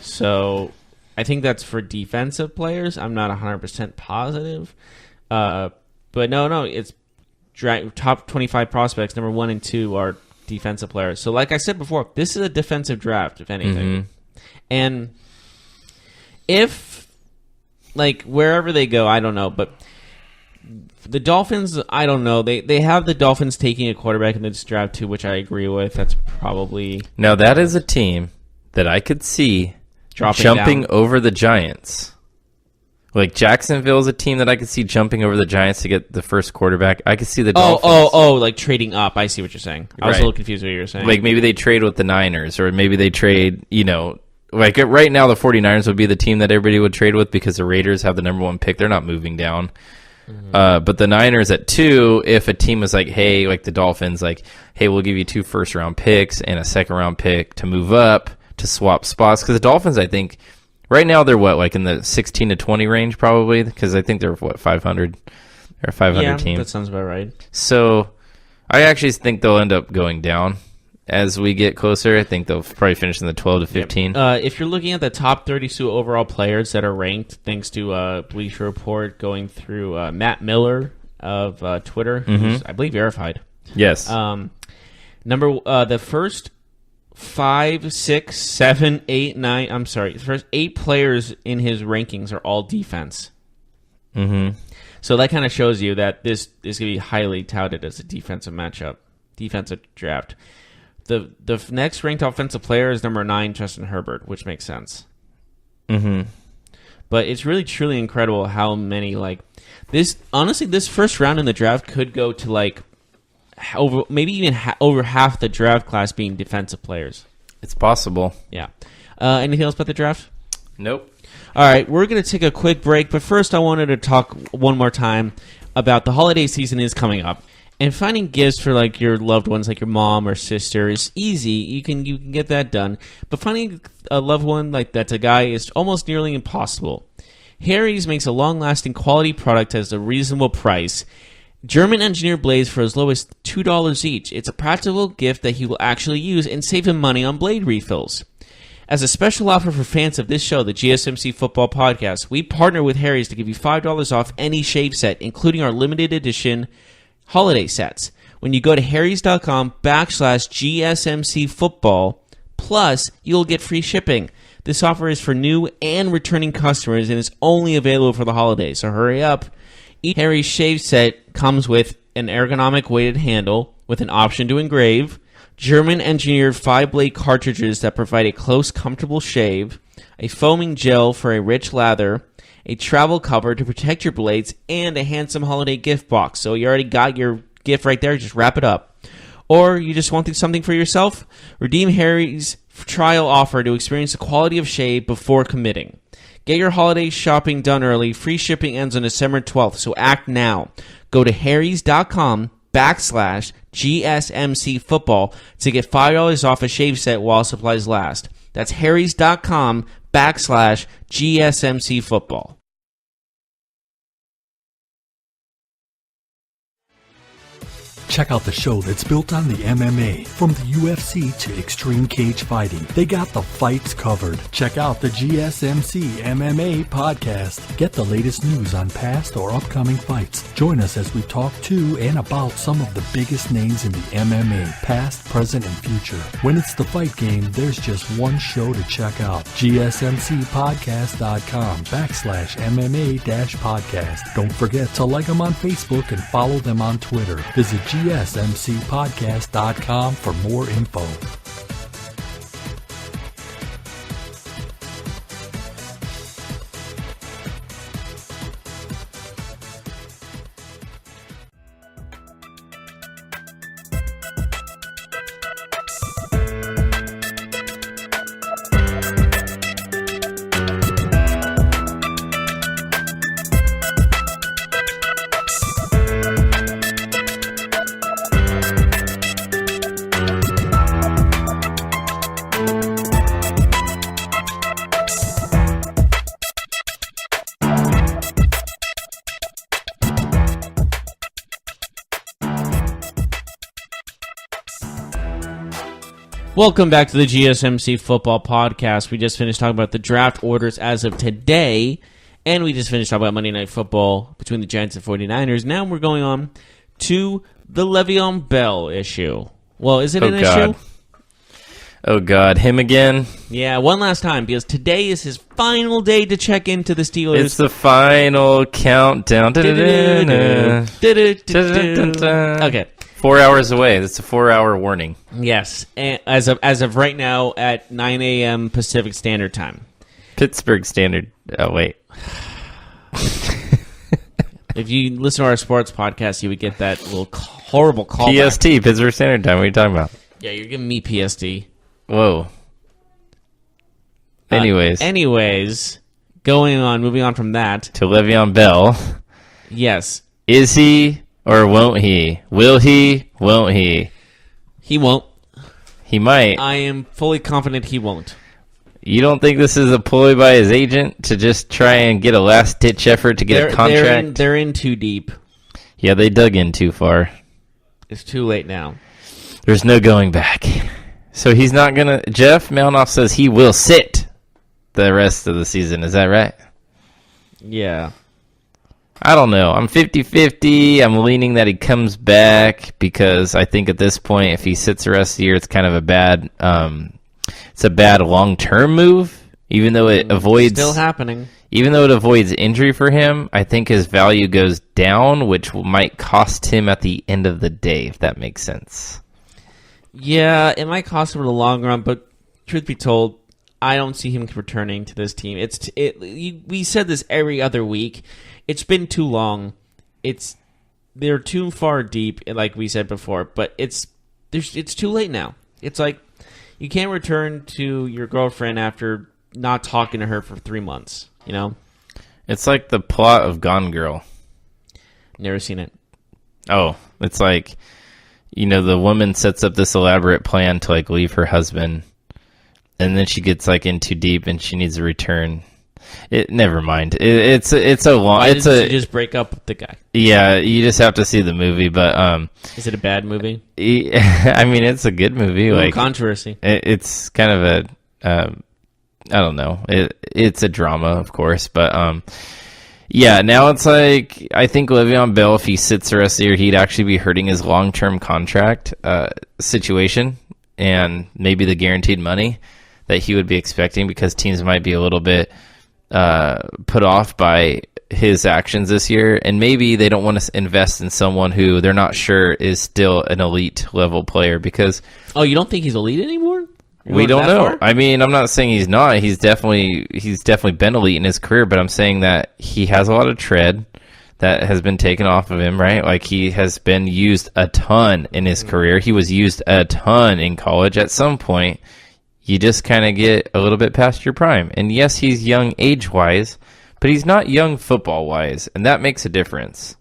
So I think that's for defensive players. I'm not 100% positive. But no, it's top 25 prospects, number 1 and 2 are defensive players. So like I said before, this is a defensive draft, if anything. And if, like, wherever they go, I don't know, but the Dolphins, I don't know. They have the Dolphins taking a quarterback in this draft too, which I agree with. That's probably... Now, that is a team that I could see jumping over the Giants. Like, Jacksonville is a team that I could see jumping over the Giants to get the first quarterback. I could see the Dolphins. Like trading up. I see what you're saying. I was a little confused with what you were saying. Like, maybe they trade with the Niners, or maybe they trade, like right now the 49ers would be the team that everybody would trade with because the Raiders have the number 1 pick. They're not moving down. But the Niners at 2, if a team was like, hey, like the Dolphins, like, hey, we'll give you 2 first-round picks and a second-round pick to move up, to swap spots. Because the Dolphins, I think... Right now they're what, like in the 16 to 20 range probably, because I think they're 500 or 500 team. That sounds about right. So I actually think they'll end up going down as we get closer. I think they'll probably finish in the 12 to 15. If you're looking at the top 32 overall players that are ranked, thanks to Bleacher Report going through Matt Miller of Twitter, who's, I believe, verified. Yes. The first 5, 6, 7, 8, 9. I'm sorry. The first 8 players in his rankings are all defense. Mm-hmm. So that kind of shows you that this is going to be highly touted as a defensive matchup, defensive draft. The next ranked offensive player is number 9, Justin Herbert, which makes sense. Mm-hmm. But it's really truly incredible how many this. Honestly, this first round in the draft could go to over maybe even over half the draft class being defensive players. It's possible. Yeah. Anything else about the draft? Nope. All right, we're going to take a quick break, but first I wanted to talk one more time about the holiday season is coming up. And finding gifts for your loved ones, like your mom or sister, is easy. You can get that done. But finding a loved one that's a guy is almost nearly impossible. Harry's makes a long-lasting quality product at a reasonable price. German engineered blades for as low as $2 each. It's a practical gift that he will actually use and save him money on blade refills. As a special offer for fans of this show, the GSMC Football Podcast, we partner with Harry's to give you $5 off any shave set, including our limited edition holiday sets. When you go to harrys.com/GSMC football, plus you'll get free shipping. This offer is for new and returning customers and is only available for the holidays, so hurry up. Each Harry's shave set comes with an ergonomic weighted handle with an option to engrave, German engineered 5-blade cartridges that provide a close, comfortable shave, a foaming gel for a rich lather, a travel cover to protect your blades, and a handsome holiday gift box. So you already got your gift right there, just wrap it up. Or you just want something for yourself? Redeem Harry's trial offer to experience the quality of shave before committing. Get your holiday shopping done early. Free shipping ends on December 12th, so act now. Go to harrys.com/GSMC football to get $5 off a shave set while supplies last. That's harrys.com/GSMC football. Check out the show that's built on the MMA. From the UFC to extreme cage fighting, they got the fights covered. Check out the GSMC MMA podcast. Get the latest news on past or upcoming fights. Join us as we talk to and about some of the biggest names in the MMA, past, present, and future. When it's the fight game, there's just one show to check out. GSMCpodcast.com/MMA-podcast. Don't forget to like them on Facebook and follow them on Twitter. Visit GSMCpodcast.com for more info. Welcome back to the GSMC Football Podcast. We just finished talking about the draft orders as of today, and we just finished talking about Monday Night Football between the Giants and 49ers. Now we're going on to the Le'Veon Bell issue. Well, is it an issue? Oh, God. Him again? Yeah, one last time, because today is his final day to check into the Steelers. It's the final countdown. Okay. 4 hours away. That's a 4-hour warning. Yes, and as of right now at 9 a.m. Pacific Standard Time. Pittsburgh Standard. Oh, wait. If you listen to our sports podcast, you would get that little horrible call. PST, Pittsburgh Standard Time. What are you talking about? Yeah, you're giving me PST. Whoa. Anyways, moving on from that. To Le'Veon Bell. Yes. Is he or won't he? Will he? Won't he? He won't. He might. I am fully confident he won't. You don't think this is a ploy by his agent to just try and get a last-ditch effort to get a contract? They're in too deep. Yeah, they dug in too far. It's too late now. There's no going back. So he's not going to... Jeff Malinoff says he will sit the rest of the season. Is that right? Yeah. I don't know. I'm 50-50. I'm leaning that he comes back because I think at this point, if he sits the rest of the year, it's kind of a bad... it's a bad long-term move, even though it avoids... Still happening. Even though it avoids injury for him, I think his value goes down, which might cost him at the end of the day, if that makes sense. Yeah, it might cost him in the long run, but truth be told, I don't see him returning to this team. We said this every other week. It's been too long. They're too far deep, like we said before, but it's too late now. It's like you can't return to your girlfriend after not talking to her for 3 months, you know? It's like the plot of Gone Girl. Never seen it. Oh, it's like, the woman sets up this elaborate plan to like leave her husband, and then she gets like in too deep and she needs to return. Never mind. It's a long. Why did you just break up with the guy? Yeah, you just have to see the movie. But is it a bad movie? I mean, it's a good movie. Like controversy. It's kind of a I don't know. It's a drama, of course, but yeah. Now it's like I think Le'Veon Bell, if he sits the rest of the year, he'd actually be hurting his long-term contract situation and maybe the guaranteed money that he would be expecting, because teams might be a little bit put off by his actions this year, and maybe they don't want to invest in someone who they're not sure is still an elite level player. Because you don't think he's elite anymore? We don't know. Far? I mean, I'm not saying he's not. He's definitely been elite in his career, but I'm saying that he has a lot of tread that has been taken off of him, right? Like, he has been used a ton in his career. He was used a ton in college. At some point, you just kind of get a little bit past your prime. And yes, he's young age-wise, but he's not young football-wise, and that makes a difference.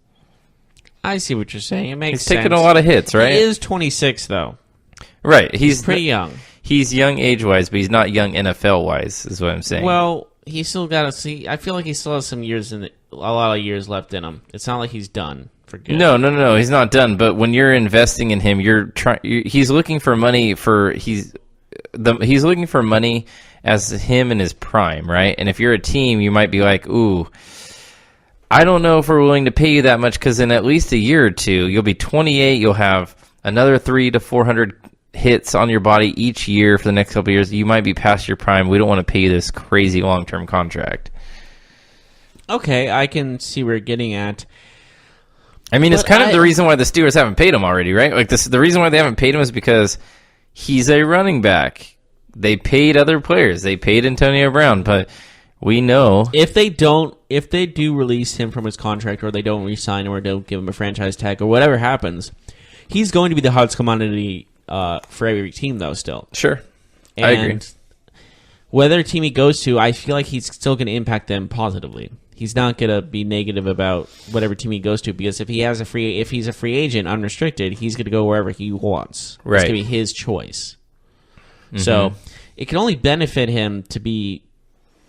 I see what you're saying. It makes sense. He's taken a lot of hits, right? He is 26, though. Right. He's pretty young. He's young age-wise, but he's not young NFL-wise, is what I'm saying. Well, he's still got to see. I feel like he still has some years a lot of years left in him. It's not like he's done for good. No, he's not done. But when you're investing in him, he's looking for money he's looking for money as him in his prime, right? And if you're a team, you might be like, ooh, I don't know if we're willing to pay you that much, because in at least a year or two, you'll be 28, you'll have another 300 to 400 hits on your body each year for the next couple of years. You might be past your prime. We don't want to pay you this crazy long-term contract. Okay, I can see where you're getting at. I mean, it's kind of the reason why the Steelers haven't paid him already, right? Like, the reason why they haven't paid him is because he's a running back. They paid other players. They paid Antonio Brown, but we know if they do release him from his contract, or they don't re-sign him, or don't give him a franchise tag, or whatever happens, he's going to be the hottest commodity for every team, though, still. Sure. And I agree. Whether team he goes to, I feel like he's still going to impact them positively. He's not going to be negative about whatever team he goes to, because if he's a free agent, unrestricted, he's going to go wherever he wants. Right. It's going to be his choice. Mm-hmm. So it can only benefit him to be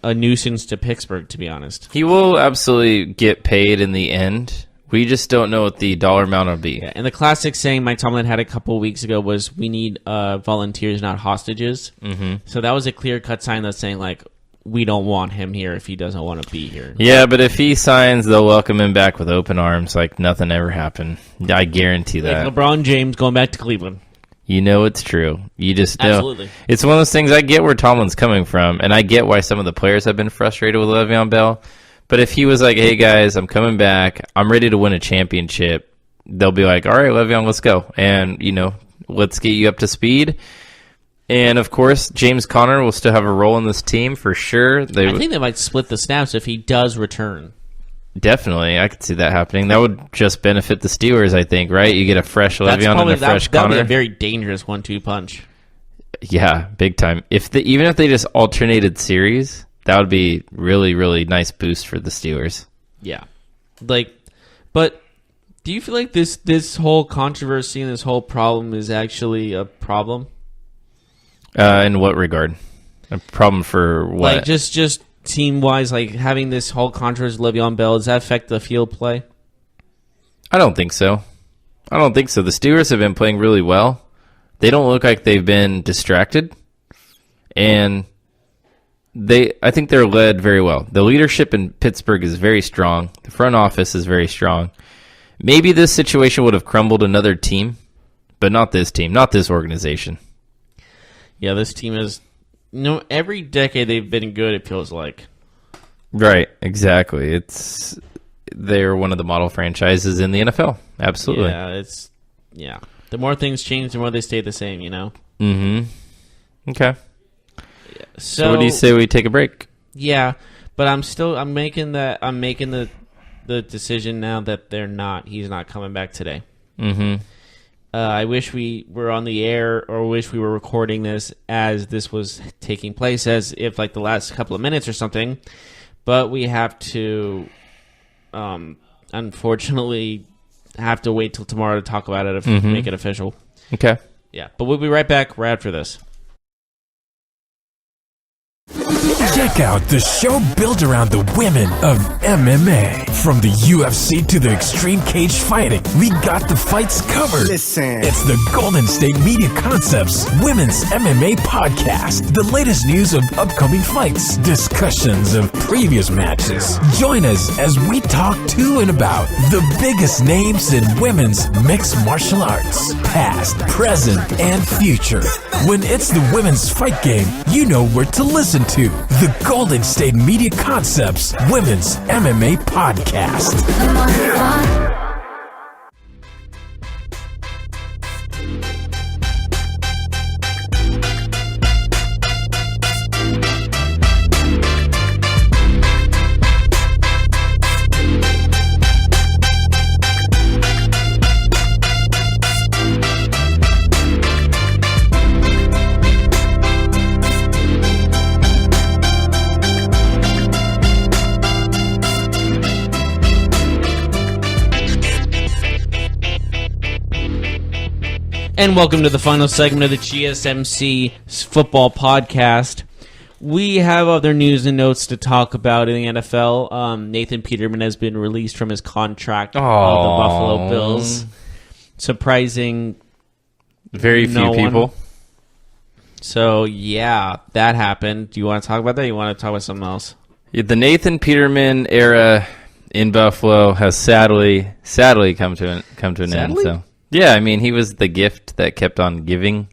a nuisance to Pittsburgh, to be honest. He will absolutely get paid in the end. We just don't know what the dollar amount will be. Yeah, and the classic saying Mike Tomlin had a couple of weeks ago was, we need volunteers, not hostages. Mm-hmm. So that was a clear-cut sign that's saying, like, we don't want him here if he doesn't want to be here. Yeah, but if he signs, they'll welcome him back with open arms like nothing ever happened. I guarantee that. Like LeBron James going back to Cleveland. You know it's true. You just know. Absolutely. It's one of those things. I get where Tomlin's coming from, and I get why some of the players have been frustrated with Le'Veon Bell. But if he was like, hey, guys, I'm coming back, I'm ready to win a championship, they'll be like, all right, Le'Veon, let's go. And, let's get you up to speed. And, of course, James Conner will still have a role in this team for sure. I think they might split the snaps if he does return. Definitely. I could see that happening. That would just benefit the Steelers, I think, right? You get a fresh Le'Veon and a fresh Conner. That would be a very dangerous 1-2 punch. Yeah, big time. Even if they just alternated series, that would be really, really nice boost for the Steelers. Yeah. But do you feel like this whole controversy and this whole problem is actually a problem? In what regard? A problem for what? Like just team wise, like having this whole controversy with Le'Veon Bell, does that affect the field play? I don't think so. The Steelers have been playing really well. They don't look like they've been distracted, and I think they're led very well. The leadership in Pittsburgh is very strong. The front office is very strong. Maybe this situation would have crumbled another team, but not this team, not this organization. Yeah, this team is, every decade they've been good, it feels like. Right, exactly. They're one of the model franchises in the NFL. Absolutely. Yeah, the more things change, the more they stay the same, Mm-hmm. Okay. Yeah. So what do you say we take a break? Yeah, but I'm making the decision now that he's not coming back today. Mm-hmm. I wish we were on the air, or wish we were recording this as this was taking place, as if like the last couple of minutes or something. But we have to, unfortunately, have to wait till tomorrow to talk about it to make it official. Okay. Yeah, but we'll be right back right after this. Check out the show built around the women of MMA. From the UFC to the extreme cage fighting, we got the fights covered. Listen. It's the Golden State Media Concepts Women's MMA Podcast. The latest news of upcoming fights, discussions of previous matches. Join us as we talk to and about the biggest names in women's mixed martial arts, past, present, and future. When it's the women's fight game, you know where to listen to. The Golden State Media Concepts Women's MMA Podcast. And welcome to the final segment of the GSMC Football Podcast. We have other news and notes to talk about in the NFL. Nathan Peterman has been released from his contract of the Buffalo Bills. Surprising very few people. So, yeah, that happened. Do you want to talk about that, or you want to talk about something else? The Nathan Peterman era in Buffalo has sadly come to an end. So. Yeah, I mean, he was the gift that kept on giving.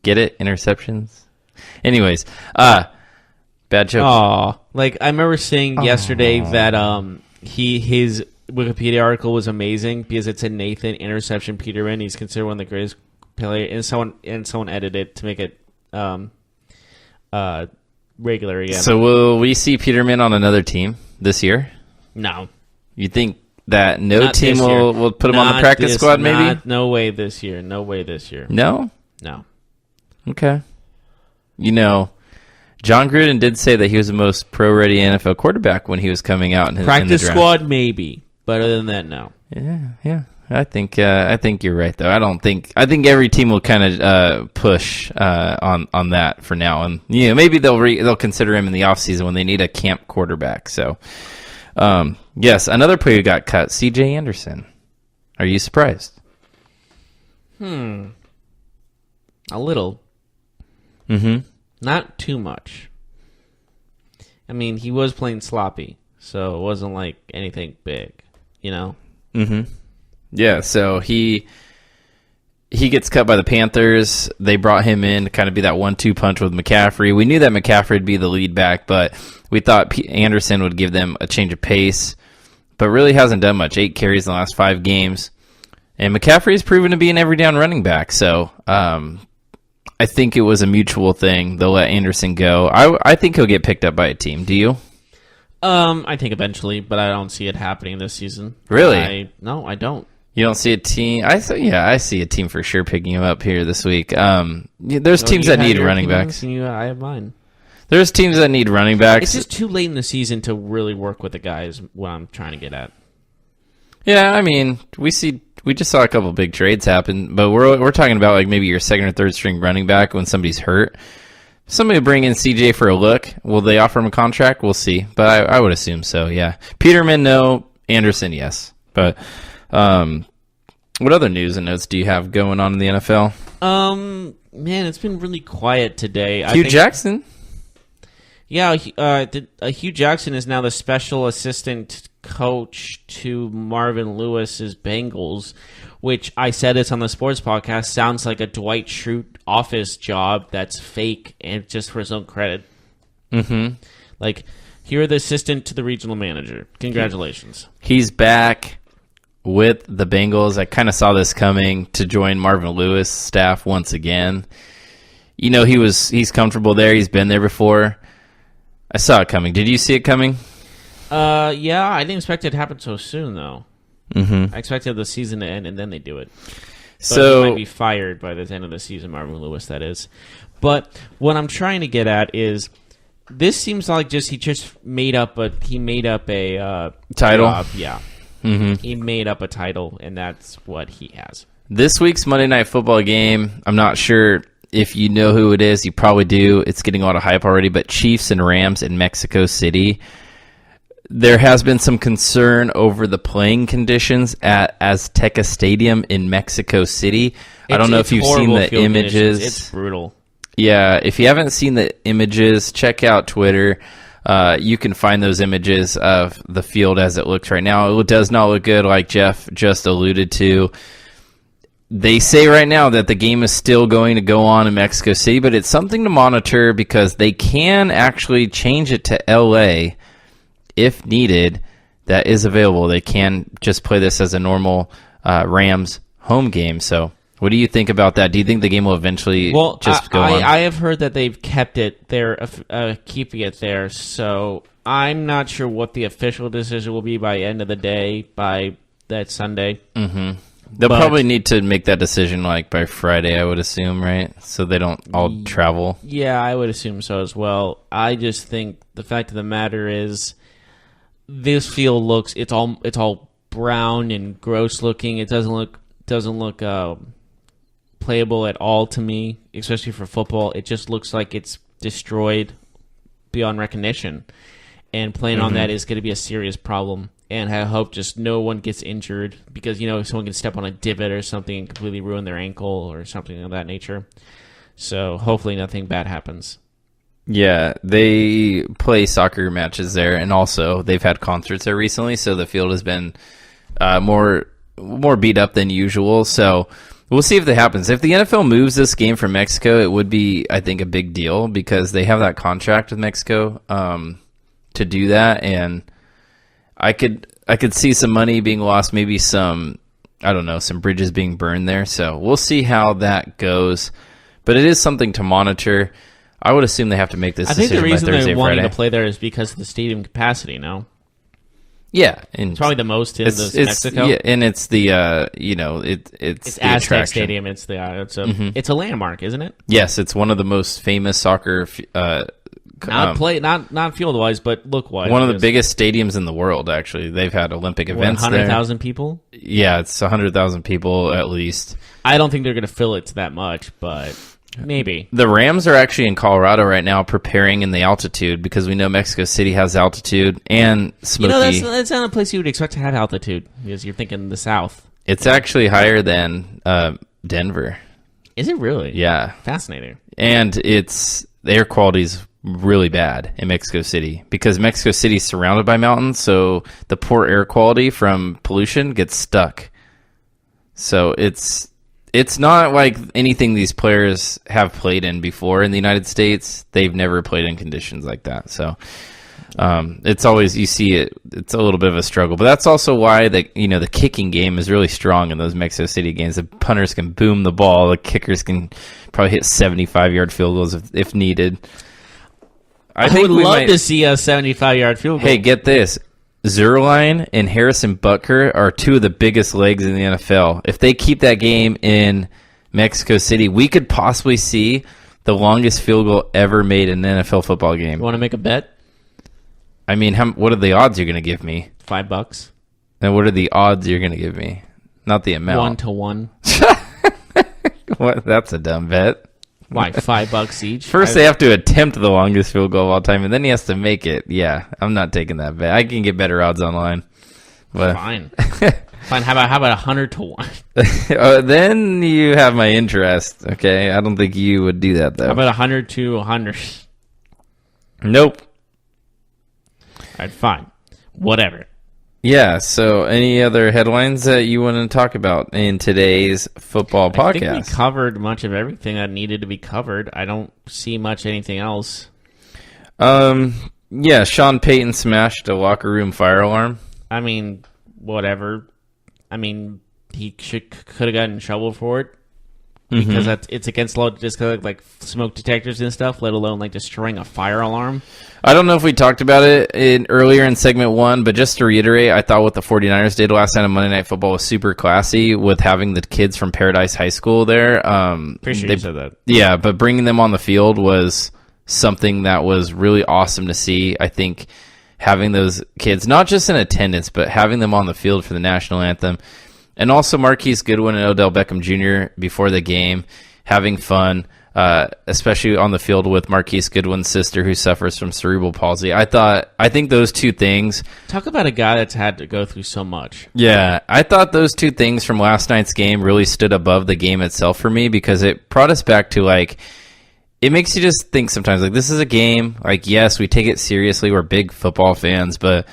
Get it? Interceptions? Anyways, bad joke. Aw. Like, I remember saying yesterday that his Wikipedia article was amazing because it said Nathan Interception Peterman. He's considered one of the greatest players, and someone edited it to make it regular again. So will we see Peterman on another team this year? No. You think that Not team will put him on the practice squad, maybe? No way this year. No way this year. No? No. Okay. John Gruden did say that he was the most pro-ready NFL quarterback when he was coming out in the practice draft. Squad, maybe. But other than that, no. Yeah. I think you're right, though. I think every team will kind of push on that for now, and maybe they'll consider him in the offseason when they need a camp quarterback. So, yes, another player who got cut, C.J. Anderson. Are you surprised? A little. Mm-hmm. Not too much. I mean, he was playing sloppy, so it wasn't like anything big, Mm-hmm. Yeah, so he gets cut by the Panthers. They brought him in to kind of be that 1-2 punch with McCaffrey. We knew that McCaffrey would be the lead back, but we thought Anderson would give them a change of pace, but really hasn't done much. 8 carries in the last 5 games. And McCaffrey has proven to be an every down running back, so I think it was a mutual thing. They'll let Anderson go. I think he'll get picked up by a team. Do you? I think eventually, but I don't see it happening this season. Really? No, I don't. You don't see a team? I see a team for sure picking him up here this week. There's teams that need running backs. I have mine. There's teams that need running backs. It's just too late in the season to really work with the guys. What I'm trying to get at. Yeah, I mean, we just saw a couple big trades happen, but we're talking about like maybe your second or third string running back when somebody's hurt. Somebody will bring in CJ for a look. Will they offer him a contract? We'll see. But I would assume so, yeah. Peterman, no. Anderson, yes. But what other news and notes do you have going on in the NFL? Man, it's been really quiet today. Hugh Jackson? Yeah, Hugh Jackson is now the special assistant coach to Marvin Lewis's Bengals, which I said this on the sports podcast, sounds like a Dwight Schrute office job that's fake and just for his own credit. Mm-hmm. Like, you're the assistant to the regional manager. Congratulations. He's back with the Bengals. I kind of saw this coming to join Marvin Lewis' staff once again. You know, he's comfortable there. He's been there before. I saw it coming. Did you see it coming? Yeah, I didn't expect it to happen so soon, though. Mm-hmm. I expected the season to end, and then they do it. But so he might be fired by the end of the season, Marvin Lewis, that is. But what I'm trying to get at is, this seems like he just made up a title. job. Yeah, Mm-hmm. he made up a title, and that's what he has. This week's Monday Night Football game, I'm not sure if you know who it is. You probably do. It's getting a lot of hype already, but Chiefs and Rams in Mexico City. There has been some concern over the playing conditions at Azteca Stadium in Mexico City. I don't know if you've seen the images. It's brutal. Yeah, if you haven't seen the images, check out Twitter. You can find those images of the field as it looks right now. It does not look good, like Jeff just alluded to. They say right now that the game is still going to go on in Mexico City, but it's something to monitor because they can actually change it to L.A. if needed. That is available. They can just play this as a normal Rams home game. So what do you think about that? Do you think the game will eventually go on? I have heard that they've kept it there, keeping it there. So I'm not sure what the official decision will be by end of the day, by that Sunday. Mm-hmm. They'll probably need to make that decision like by Friday, I would assume, right? So they don't all travel. Yeah, I would assume so as well. I just think the fact of the matter is, this field looks it's all brown and gross looking. It doesn't look playable at all to me, especially for football. It just looks like it's destroyed beyond recognition, and playing on that is going to be a serious problem. And I hope just no one gets injured because, someone can step on a divot or something and completely ruin their ankle or something of that nature. So hopefully nothing bad happens. Yeah, they play soccer matches there, and also they've had concerts there recently, so the field has been more beat up than usual. So we'll see if that happens. If the NFL moves this game from Mexico, it would be, I think, a big deal because they have that contract with Mexico to do that, and I could see some money being lost, maybe some bridges being burned there. So we'll see how that goes. But it is something to monitor. I would assume they have to make this decision by Thursday, Friday. I think the reason they're wanting to play there is because of the stadium capacity, no? Yeah. It's probably the most in Mexico. Yeah, and it's the, it's the Aztec attraction. Stadium. It's a landmark, isn't it? Yes, it's one of the most famous soccer not field wise, but look wise. One of the biggest stadiums in the world. Actually, they've had Olympic events 100,000 people. Yeah, it's 100,000 people at least. I don't think they're going to fill it to that much, but maybe. The Rams are actually in Colorado right now, preparing in the altitude because we know Mexico City has altitude and smoky. That's not a place you would expect to have altitude because you're thinking the South. It's actually higher than Denver. Is it really? Yeah, fascinating. And the air quality's really bad in Mexico City because Mexico City is surrounded by mountains, so the poor air quality from pollution gets stuck. So it's not like anything these players have played in before in the United States. They've never played in conditions like that. So it's always, you see it's a little bit of a struggle. But that's also why the kicking game is really strong in those Mexico City games. The punters can boom the ball. The kickers can probably hit 75-yard field goals if needed. I would love to see a 75-yard field goal. Hey, get this. Zuerlein and Harrison Butker are two of the biggest legs in the NFL. If they keep that game in Mexico City, we could possibly see the longest field goal ever made in an NFL football game. You want to make a bet? I mean, what are the odds you're going to give me? $5. And what are the odds you're going to give me? Not the amount. 1 to 1. What? That's a dumb bet. Why, $5 each? First, they have to attempt the longest field goal of all time, and then he has to make it. Yeah, I'm not taking that bet. I can get better odds online. But Fine. Fine. How about 100 to 1? Then you have my interest. Okay, I don't think you would do that though. How about 100 to 100? Nope. All right, fine. Whatever. Yeah, so any other headlines that you want to talk about in today's football podcast? I think we covered much of everything that needed to be covered. I don't see much anything else. Yeah, Sean Payton smashed a locker room fire alarm. I mean, whatever. I mean, he could have gotten in trouble for it. Because it's against law to just like smoke detectors and stuff, let alone like destroying a fire alarm. I don't know if we talked about it earlier in segment 1, but just to reiterate, I thought what the 49ers did last night on Monday Night Football was super classy with having the kids from Paradise High School there. Pretty sure you said that. Yeah, but bringing them on the field was something that was really awesome to see. I think having those kids, not just in attendance, but having them on the field for the national anthem. And also Marquise Goodwin and Odell Beckham Jr. before the game, having fun, especially on the field with Marquise Goodwin's sister who suffers from cerebral palsy. I think those two things. Talk about a guy that's had to go through so much. Yeah, I thought those two things from last night's game really stood above the game itself for me because it brought us back to like, it makes you just think sometimes like this is a game. Like, yes, we take it seriously. We're big football fans, but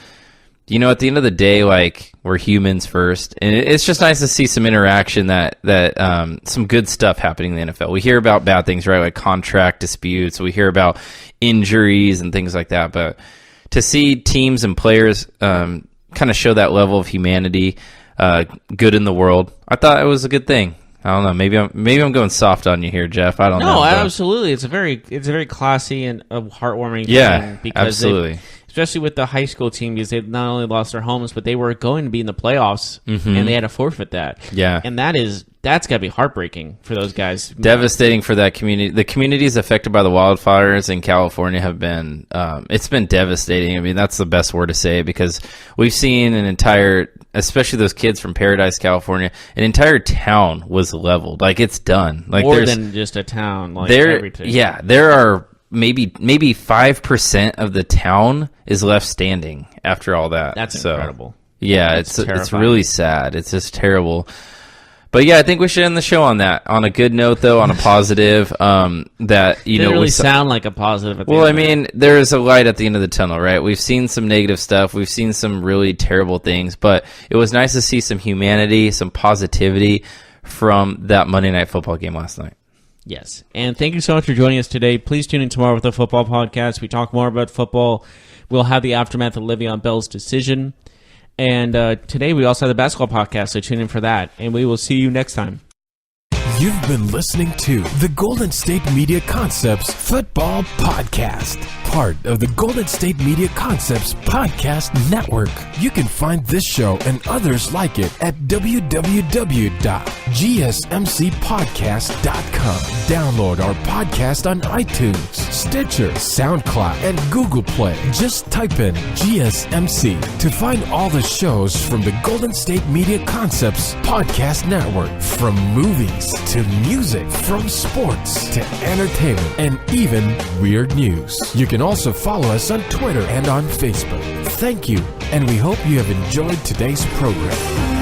you know, at the end of the day, like, we're humans first. And it's just nice to see some interaction that some good stuff happening in the NFL. We hear about bad things, right? Like contract disputes. We hear about injuries and things like that. But to see teams and players kind of show that level of humanity, good in the world, I thought it was a good thing. I don't know. Maybe I'm going soft on you here, Jeff. I don't know. No, absolutely. It's a very classy and a heartwarming thing. Because absolutely. Especially with the high school team, because they not only lost their homes, but they were going to be in the playoffs, and they had to forfeit that. Yeah. And that's got to be heartbreaking for those guys. Devastating for that community. The communities affected by the wildfires in California have been, it's been devastating. I mean, that's the best word to say it because we've seen an entire, especially those kids from Paradise, California, an entire town was leveled. Like, it's done. Like, more than just a town. Like, everything. Yeah, there are maybe 5% of the town is left standing after all that. That's incredible. Yeah, it's really sad. It's just terrible. But yeah, I think we should end the show on that. On a good note, though, on a positive. That you know, really sound like a positive. Well, I mean, there is a light at the end of the tunnel, right? We've seen some negative stuff. We've seen some really terrible things, but it was nice to see some humanity, some positivity from that Monday Night Football game last night. Yes, and thank you so much for joining us today. Please tune in tomorrow with the football podcast. We talk more about football. We'll have the aftermath of Le'Veon Bell's decision. And today we also have the basketball podcast, so tune in for that. And we will see you next time. You've been listening to the Golden State Media Concepts Football Podcast, part of the Golden State Media Concepts Podcast Network. You can find this show and others like it at www.gsmcpodcast.com. Download our podcast on iTunes, Stitcher, SoundCloud, and Google Play. Just type in GSMC to find all the shows from the Golden State Media Concepts Podcast Network, from movies to music, from sports to entertainment, and even weird news. You can also follow us on Twitter and on Facebook. Thank you, and we hope you have enjoyed today's program.